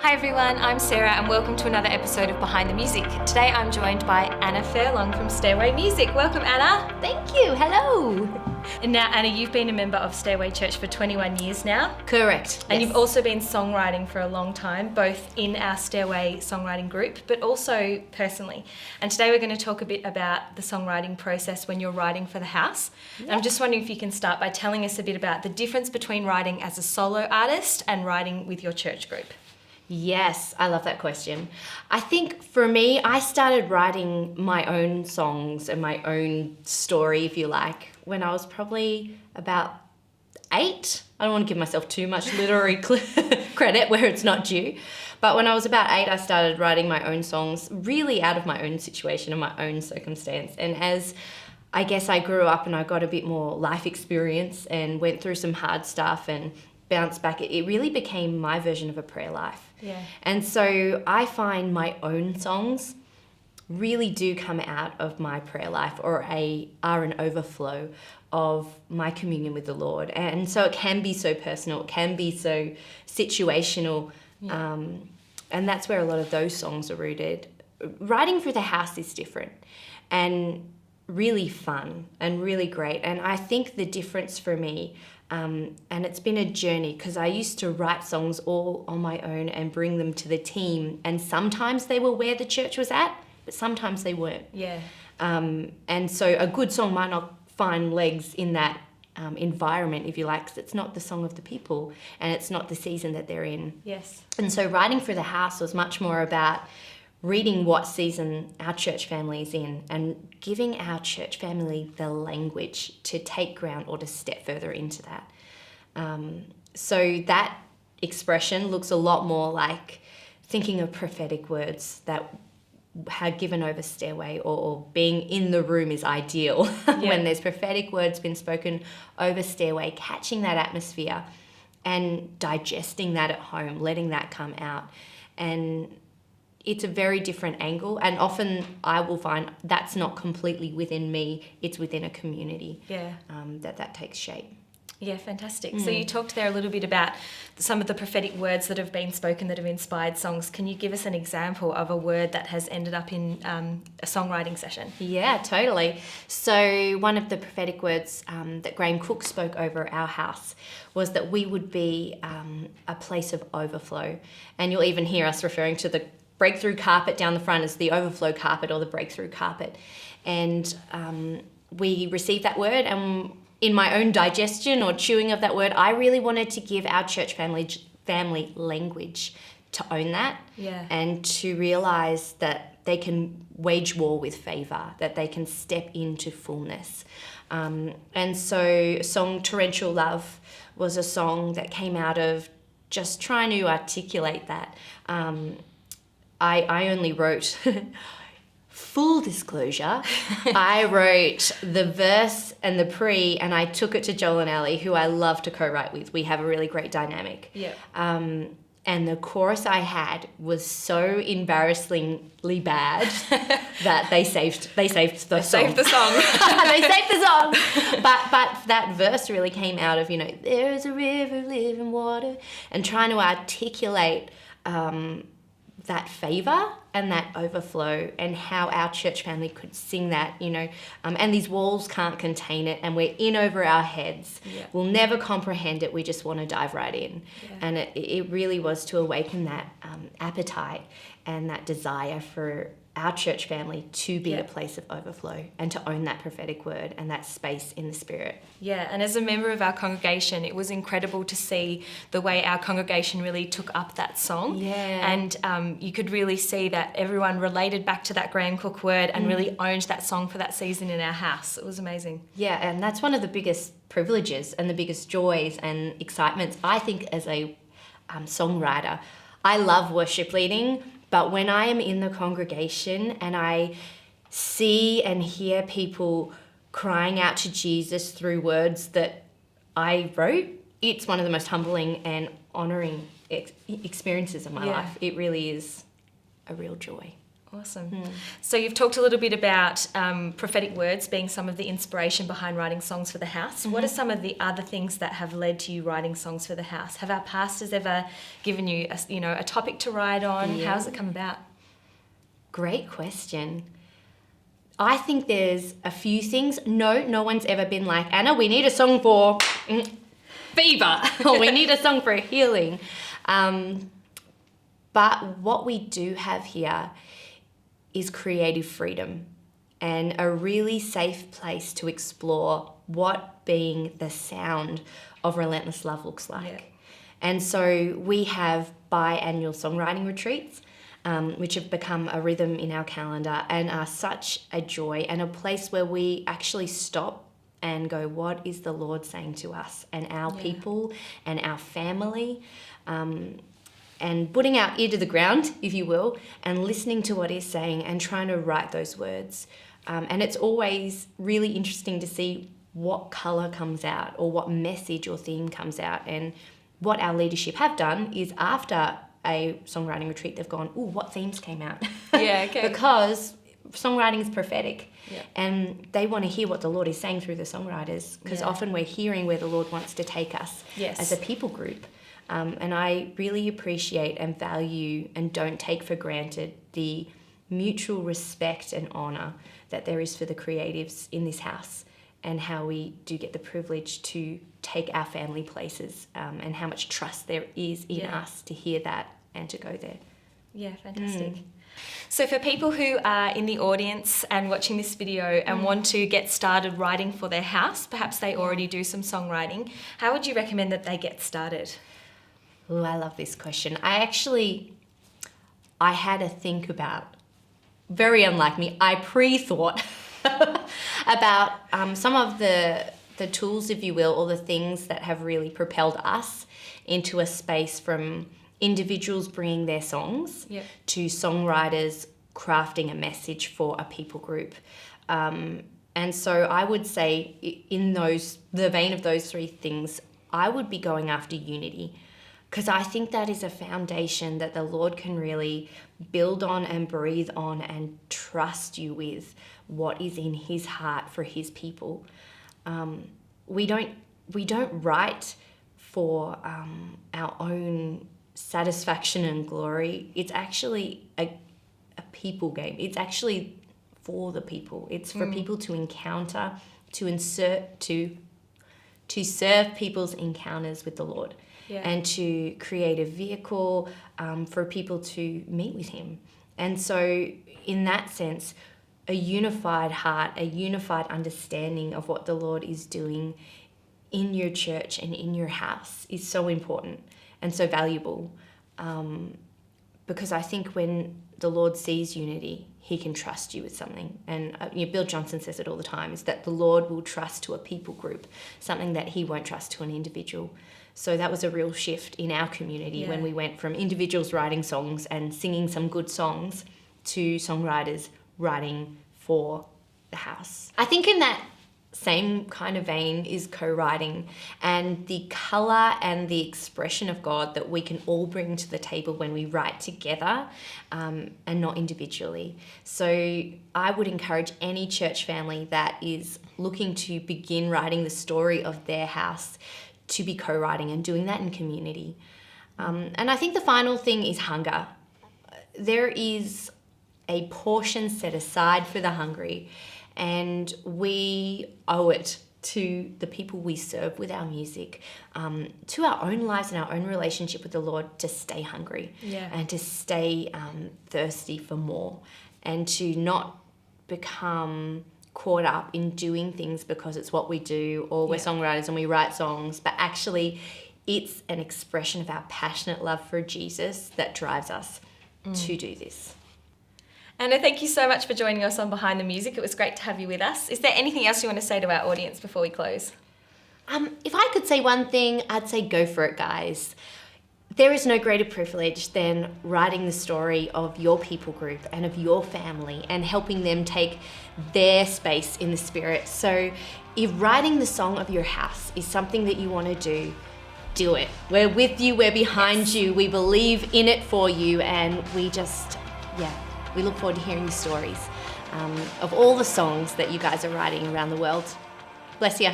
Hi everyone, I'm Sarah and welcome to another episode of Behind the Music. Today I'm joined by Anna Furlong from Stairway Music. Welcome Anna. Thank you, hello. And now Anna, you've been a member of Stairway Church for 21 years now. Correct. And yes. You've also been songwriting for a long time, both in our Stairway songwriting group, but also personally. And today we're going to talk a bit about the songwriting process when you're writing for the house. And I'm just wondering if you can start by telling us a bit about the difference between writing as a solo artist and writing with your church group. Yes, I love that question. I think for me, I started writing my own songs and my own story, if you like, when I was probably about 8. I don't want to give myself too much literary credit where it's not due. But when I was about 8, I started writing my own songs, really out of my own situation and my own circumstance. And as I guess I grew up and I got a bit more life experience and went through some hard stuff and bounced back, it really became my version of a prayer life. Yeah. And so I find my own songs really do come out of my prayer life or are an overflow of my communion with the Lord. And so it can be so personal, it can be so situational. Yeah. And that's where a lot of those songs are rooted. Writing for the house is different and really fun and really great. And I think the difference for me, and it's been a journey because I used to write songs all on my own and bring them to the team. And sometimes they were where the church was at, but sometimes they weren't. Yeah. And so a good song might not find legs in that environment, if you like, because it's not the song of the people and it's not the season that they're in. Yes. And so writing for the house was much more about reading what season our church family is in and giving our church family the language to take ground or to step further into that. So that expression looks a lot more like thinking of prophetic words that had given over Stairway or being in the room is ideal. When there's prophetic words been spoken over Stairway, catching that atmosphere and digesting that at home, letting that come out. And it's a very different angle, and often I will find that's not completely within me, it's within a community. Yeah. That takes shape. Yeah, fantastic. So you talked there a little bit about some of the prophetic words that have been spoken that have inspired songs. Can you give us an example of a word that has ended up in a songwriting session? Yeah, totally. So one of the prophetic words that Graham Cook spoke over our house was that we would be a place of overflow. And you'll even hear us referring to the breakthrough carpet down the front as the overflow carpet or the breakthrough carpet. And we received that word, and in my own digestion or chewing of that word, I really wanted to give our church family language to own that. Yeah. And to realize that they can wage war with favor, that they can step into fullness. And so song Torrential Love was a song that came out of just trying to articulate that. I only wrote, full disclosure, I wrote the verse and the pre, and I took it to Joel and Ali, who I love to co-write with. We have a really great dynamic. Yeah. And the chorus I had was so embarrassingly bad that they saved the song. Saved the song. They saved the song. But that verse really came out of, there is a river of living water, and trying to articulate that favor and that overflow and how our church family could sing that, and these walls can't contain it and we're in over our heads. Yeah. We'll never comprehend it. We just want to dive right in. Yeah. And it really was to awaken that appetite and that desire for our church family to be a place of overflow and to own that prophetic word and that space in the spirit. Yeah, and as a member of our congregation, it was incredible to see the way our congregation really took up that song. Yeah. And you could really see that everyone related back to that Graham Cook word and really owned that song for that season in our house. It was amazing. Yeah, and that's one of the biggest privileges and the biggest joys and excitements, I think, as a songwriter. I love worship leading, but when I am in the congregation and I see and hear people crying out to Jesus through words that I wrote, it's one of the most humbling and honouring experiences of my life. It really is a real joy. Awesome. So you've talked a little bit about prophetic words being some of the inspiration behind writing songs for the house. What are some of the other things that have led to you writing songs for the house? Have our pastors ever given you a topic to write on? Yeah. How has it come about? Great question. I think there's a few things. No one's ever been like, Anna, we need a song for fever, or we need a song for healing. But what we do have here is creative freedom and a really safe place to explore what being the sound of relentless love looks like. Yeah. And so we have biannual songwriting retreats, which have become a rhythm in our calendar and are such a joy and a place where we actually stop and go, what is the Lord saying to us and our people and our family? And putting our ear to the ground, if you will, and listening to what he's saying and trying to write those words. And it's always really interesting to see what colour comes out or what message or theme comes out. And what our leadership have done is after a songwriting retreat, they've gone, ooh, what themes came out? Yeah, okay. Because songwriting is prophetic. Yeah. And they want to hear what the Lord is saying through the songwriters, because often we're hearing where the Lord wants to take us as a people group. And I really appreciate and value and don't take for granted the mutual respect and honour that there is for the creatives in this house, and how we do get the privilege to take our family places, and how much trust there is in us to hear that and to go there. Yeah, fantastic. So for people who are in the audience and watching this video and want to get started writing for their house, perhaps they already do some songwriting, how would you recommend that they get started? Oh, I love this question. I had to think about, very unlike me, I pre-thought about some of the tools, if you will, or the things that have really propelled us into a space from individuals bringing their songs to songwriters crafting a message for a people group. And so I would say in the vein of those three things, I would be going after unity. Because I think that is a foundation that the Lord can really build on and breathe on and trust you with what is in his heart for his people. We don't write for our own satisfaction and glory. It's actually a people game. It's actually for the people. It's for people to encounter, to serve people's encounters with the Lord. Yeah. And to create a vehicle for people to meet with him. And so in that sense, a unified heart, a unified understanding of what the Lord is doing in your church and in your house is so important and so valuable, because I think when the Lord sees unity, he can trust you with something. And Bill Johnson says it all the time, is that the Lord will trust to a people group something that he won't trust to an individual. So that was a real shift in our community when we went from individuals writing songs and singing some good songs to songwriters writing for the house. I think in that same kind of vein is co-writing and the colour and the expression of God that we can all bring to the table when we write together, and not individually. So I would encourage any church family that is looking to begin writing the story of their house to be co-writing and doing that in community. And I think the final thing is hunger. There is a portion set aside for the hungry, and we owe it to the people we serve with our music, to our own lives and our own relationship with the Lord, to stay hungry and to stay thirsty for more, and to not become caught up in doing things because it's what we do, or we're songwriters and we write songs, but actually it's an expression of our passionate love for Jesus that drives us to do this. Anna, thank you so much for joining us on Behind the Music. It was great to have you with us. Is there anything else you want to say to our audience before we close? If I could say one thing, I'd say go for it, guys. There is no greater privilege than writing the story of your people group and of your family and helping them take their space in the Spirit. So if writing the song of your house is something that you want to do it. We're with you, we're behind you, we believe in it for you, and we just, we look forward to hearing your stories of all the songs that you guys are writing around the world. Bless you.